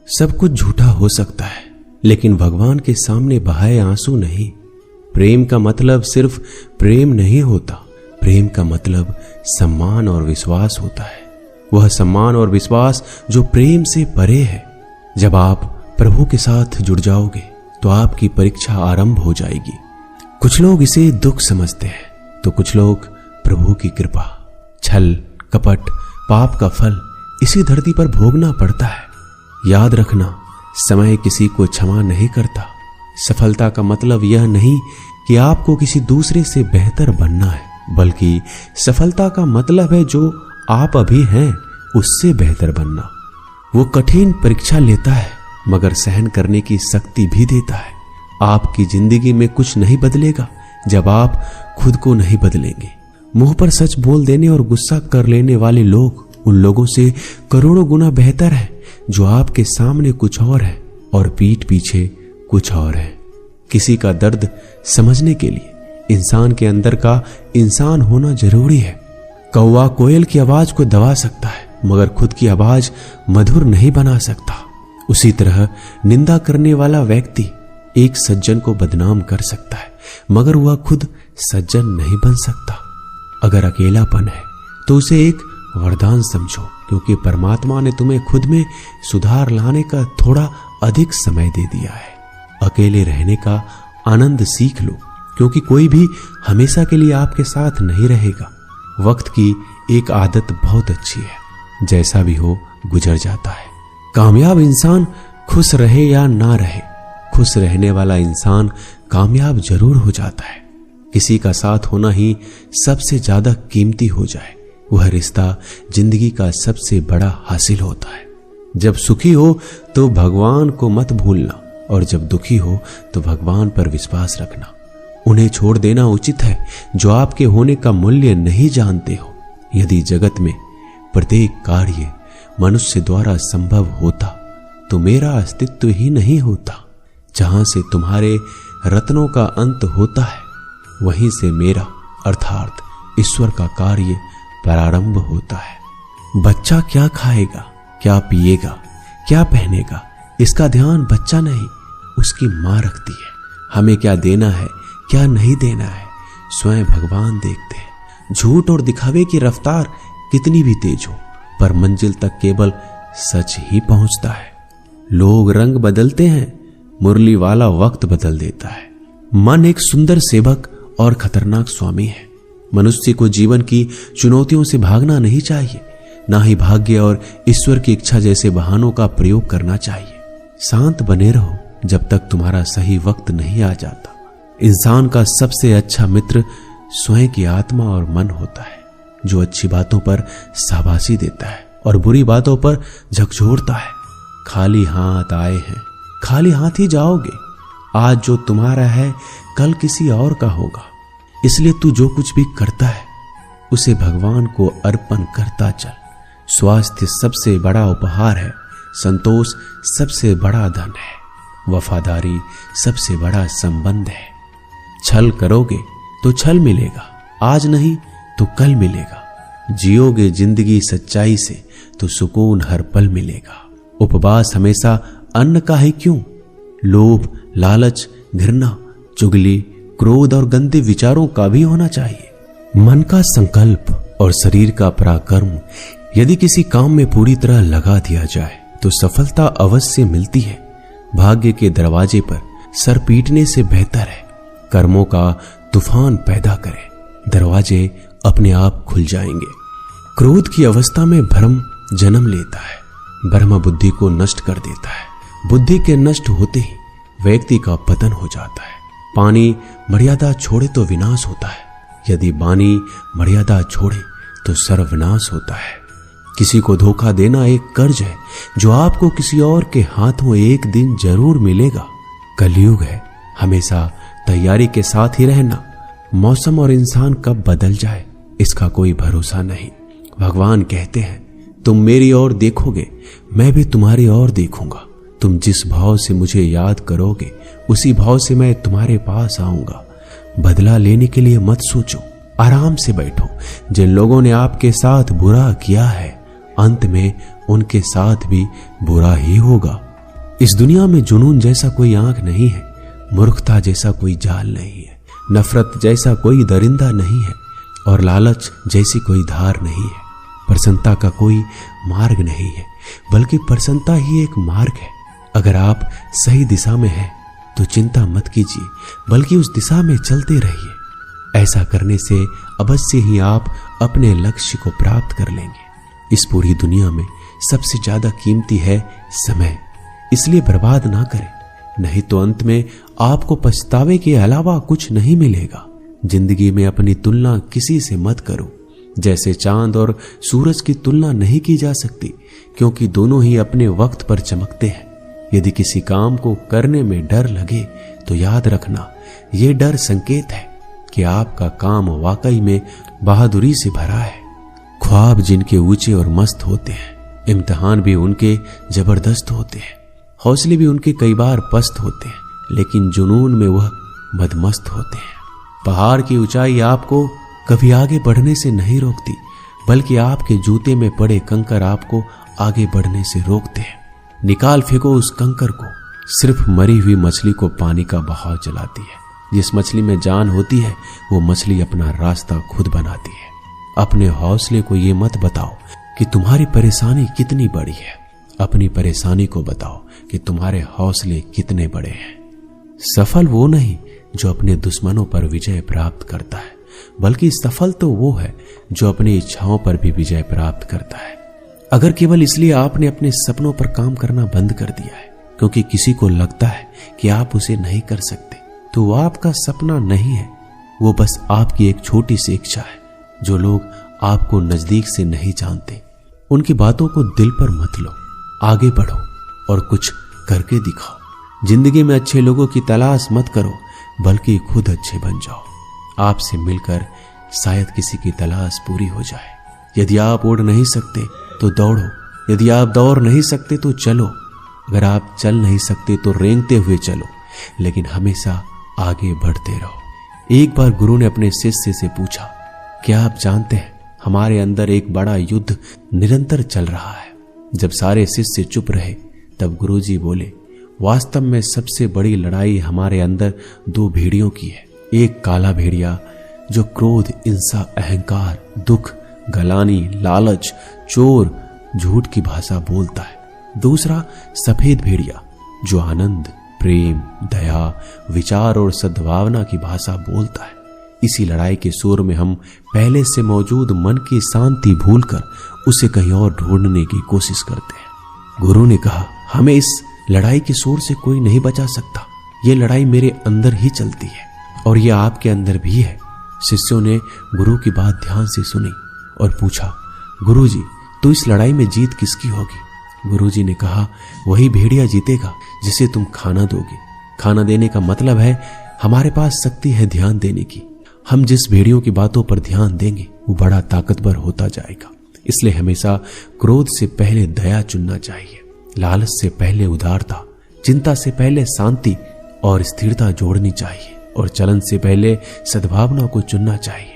सब कुछ झूठा हो सकता है, लेकिन भगवान के सामने बहाए आंसू नहीं। प्रेम का मतलब सिर्फ प्रेम नहीं होता, प्रेम का मतलब सम्मान और विश्वास होता है। वह सम्मान और विश्वास जो प्रेम से परे है। जब आप प्रभु के साथ जुड़ जाओगे तो आपकी परीक्षा आरंभ हो जाएगी। कुछ लोग इसे दुख समझते हैं तो कुछ लोग प्रभु की कृपा। छल, कपट, पाप का फल इसी धरती पर भोगना पड़ता है। याद रखना, समय किसी को क्षमा नहीं करता। सफलता का मतलब यह नहीं कि आपको किसी दूसरे से बेहतर बनना है, बल्कि सफलता का मतलब है जो आप अभी हैं उससे बेहतर बनना। वो कठिन परीक्षा लेता है मगर सहन करने की शक्ति भी देता है। आपकी जिंदगी में कुछ नहीं बदलेगा जब आप खुद को नहीं बदलेंगे। मुंह पर सच बोल देने और गुस्सा कर लेने वाले लोग उन लोगों से करोड़ों गुना बेहतर है जो आपके सामने कुछ और है और पीठ पीछे कुछ और है। किसी का दर्द समझने के लिए इंसान के अंदर का इंसान होना जरूरी है। कौवा कोयल की आवाज को दबा सकता है मगर खुद की आवाज मधुर नहीं बना सकता। उसी तरह निंदा करने वाला व्यक्ति एक सज्जन को बदनाम कर सकता है मगर वह खुद सज्जन नहीं बन सकता। अगर अकेलापन है तो उसे एक वरदान समझो, क्योंकि परमात्मा ने तुम्हें खुद में सुधार लाने का थोड़ा अधिक समय दे दिया है। अकेले रहने का आनंद सीख लो, क्योंकि कोई भी हमेशा के लिए आपके साथ नहीं रहेगा। वक्त की एक आदत बहुत अच्छी है, जैसा भी हो गुजर जाता है। कामयाब इंसान खुश रहे या ना रहे, खुश रहने वाला इंसान कामयाब जरूर हो जाता है। किसी का साथ होना ही सबसे ज्यादा कीमती हो जाए, वह रिश्ता जिंदगी का सबसे बड़ा हासिल होता है। जब सुखी हो तो भगवान को मत भूलना और जब दुखी हो तो भगवान पर विश्वास रखना। उन्हें छोड़ देना उचित है जो आपके होने का मूल्य नहीं जानते हो। यदि जगत में प्रत्येक कार्य मनुष्य द्वारा संभव होता तो मेरा अस्तित्व ही नहीं होता। जहां से तुम्हारे रत्नों का अंत होता है वहीं से मेरा अर्थात ईश्वर का कार्य प्रारंभ होता है। बच्चा क्या खाएगा, क्या पिएगा, क्या पहनेगा, इसका ध्यान बच्चा नहीं उसकी मां रखती है। हमें क्या देना है, क्या नहीं देना है, स्वयं भगवान देखते हैं। झूठ और दिखावे की रफ्तार कितनी भी तेज हो, पर मंजिल तक केवल सच ही पहुंचता है। लोग रंग बदलते हैं, मुरली वाला वक्त बदल देता है। मन एक सुंदर सेवक और खतरनाक स्वामी है। मनुष्य को जीवन की चुनौतियों से भागना नहीं चाहिए, ना ही भाग्य और ईश्वर की इच्छा जैसे बहानों का प्रयोग करना चाहिए। शांत बने रहो जब तक तुम्हारा सही वक्त नहीं आ जाता। इंसान का सबसे अच्छा मित्र स्वयं की आत्मा और मन होता है, जो अच्छी बातों पर शाबाशी देता है और बुरी बातों पर झकझोरता है। खाली हाथ आए हैं, खाली हाथ ही जाओगे। आज जो तुम्हारा है कल किसी और का होगा, इसलिए तू जो कुछ भी करता है उसे भगवान को अर्पण करता चल। स्वास्थ्य सबसे बड़ा उपहार है, संतोष सबसे बड़ा धन है, वफादारी सबसे बड़ा संबंध है। छल करोगे तो छल मिलेगा, आज नहीं तो कल मिलेगा। जियोगे जिंदगी सच्चाई से तो सुकून हर पल मिलेगा। उपवास हमेशा अन्न का ही क्यों, लोभ, लालच, घृणा, चुगली, क्रोध और गंदे विचारों का भी होना चाहिए। मन का संकल्प और शरीर का पराक्रम यदि किसी काम में पूरी तरह लगा दिया जाए तो सफलता अवश्य मिलती है। भाग्य के दरवाजे पर सर पीटने से बेहतर है कर्मों का तूफान पैदा करें, दरवाजे अपने आप खुल जाएंगे। क्रोध की अवस्था में भ्रम जन्म लेता है, ब्रह्म बुद्धि को नष्ट कर देता है। बुद्धि के नष्ट होते ही व्यक्ति का पतन हो जाता है। पानी मर्यादा छोड़े तो विनाश होता है, यदि वाणी मर्यादा छोड़े तो सर्वनाश होता है। किसी को धोखा देना एक कर्ज है जो आपको किसी और के हाथों एक दिन जरूर मिलेगा। कलयुग है, हमेशा तैयारी के साथ ही रहना। मौसम और इंसान कब बदल जाए इसका कोई भरोसा नहीं। भगवान कहते हैं तुम मेरी ओर देखोगे, मैं भी तुम्हारी ओर देखूंगा। तुम जिस भाव से मुझे याद करोगे उसी भाव से मैं तुम्हारे पास आऊंगा। बदला लेने के लिए मत सोचो, आराम से बैठो। जिन लोगों ने आपके साथ बुरा किया है अंत में उनके साथ भी बुरा ही होगा। इस दुनिया में जुनून जैसा कोई आंख नहीं है, मूर्खता जैसा कोई जाल नहीं है, नफरत जैसा कोई दरिंदा नहीं है और लालच जैसी कोई धार नहीं है। प्रसन्नता का कोई मार्ग नहीं है, बल्कि प्रसन्नता ही एक मार्ग है। अगर आप सही दिशा में हैं तो चिंता मत कीजिए, बल्कि उस दिशा में चलते रहिए। ऐसा करने से अवश्य ही आप अपने लक्ष्य को प्राप्त कर लेंगे। इस पूरी दुनिया में सबसे ज्यादा कीमती है समय, इसलिए बर्बाद ना करें, नहीं तो अंत में आपको पछतावे के अलावा कुछ नहीं मिलेगा। जिंदगी में अपनी तुलना किसी से मत करो। जैसे चांद और सूरज की तुलना नहीं की जा सकती, क्योंकि दोनों ही अपने वक्त पर चमकते हैं। यदि किसी काम को करने में डर लगे तो याद रखना, यह डर संकेत है कि आपका काम वाकई में बहादुरी से भरा है। ख्वाब जिनके ऊंचे और मस्त होते हैं, इम्तिहान भी उनके जबरदस्त होते हैं, हौसले भी उनके कई बार पस्त होते हैं, लेकिन जुनून में वह मदमस्त होते हैं। पहाड़ की ऊंचाई आपको कभी आगे बढ़ने से नहीं रोकती, बल्कि आपके जूते में पड़े कंकर आपको आगे बढ़ने से रोकते हैं। निकाल फेंको उस कंकर को। सिर्फ मरी हुई मछली को पानी का बहाव चलाती है। जिस मछली में जान होती है वो मछली अपना रास्ता खुद बनाती है। अपने हौसले को ये मत बताओ कि तुम्हारी परेशानी कितनी बड़ी है, अपनी परेशानी को बताओ कि तुम्हारे हौसले कितने बड़े हैं। सफल वो नहीं जो अपने दुश्मनों पर विजय प्राप्त करता है, बल्कि सफल तो वो है जो अपनी इच्छाओं पर भी विजय प्राप्त करता है। अगर केवल इसलिए आपने अपने सपनों पर काम करना बंद कर दिया है क्योंकि किसी को लगता है कि आप उसे नहीं कर सकते, तो वो आपका सपना नहीं है, वो बस आपकी एक छोटी सी इच्छा है। जो लोग आपको नजदीक से नहीं जानते, उनकी बातों को दिल पर मत लो, आगे बढ़ो और कुछ करके दिखाओ। जिंदगी में अच्छे लोगों की तलाश मत करो, बल्कि खुद अच्छे बन जाओ। आपसे मिलकर शायद किसी की तलाश पूरी हो जाए। यदि आप उड़ नहीं सकते तो दौड़ो, यदि आप दौड़ नहीं सकते तो चलो, अगर आप चल नहीं सकते तो रेंगते हुए चलो, लेकिन हमेशा आगे बढ़ते रहो। एक बार गुरु ने अपने शिष्य से पूछा, क्या आप जानते हैं हमारे अंदर एक बड़ा युद्ध निरंतर चल रहा है। जब सारे शिष्य चुप रहे तब गुरुजी बोले, वास्तव में सबसे बड़ी लड़ाई हमारे अंदर दो भेड़ियों की है। एक काला भेड़िया जो क्रोध, हिंसा, अहंकार, दुख, गलानी, लालच, चोर, झूठ की भाषा बोलता है। दूसरा सफेद भेड़िया जो आनंद, प्रेम, दया, विचार और सद्भावना की भाषा बोलता है। इसी लड़ाई के शोर में हम पहले से मौजूद मन की शांति भूलकर उसे कहीं और ढूंढने की कोशिश करते हैं। गुरु ने कहा, हमें इस लड़ाई के शोर से कोई नहीं बचा सकता। ये लड़ाई मेरे अंदर ही चलती है और ये आपके अंदर भी है। शिष्यों ने गुरु की बात ध्यान से सुनी और पूछा, गुरुजी, तो इस लड़ाई में जीत किसकी होगी? गुरुजी ने कहा, वही भेड़िया जीतेगा जिसे तुम खाना दोगे। खाना देने का मतलब है हमारे पास शक्ति है ध्यान देने की। हम जिस भेड़ियों की बातों पर ध्यान देंगे वो बड़ा ताकतवर होता जाएगा। इसलिए हमेशा क्रोध से पहले दया चुनना चाहिए, लालच से पहले उदारता, चिंता से पहले शांति और स्थिरता जोड़नी चाहिए और चलन से पहले सद्भावना को चुनना चाहिए।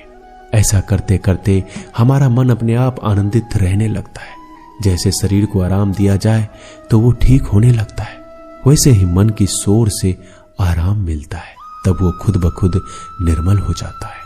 ऐसा करते करते हमारा मन अपने आप आनंदित रहने लगता है। जैसे शरीर को आराम दिया जाए तो वो ठीक होने लगता है, वैसे ही मन की शोर से आराम मिलता है, तब वो खुद ब खुद निर्मल हो जाता है।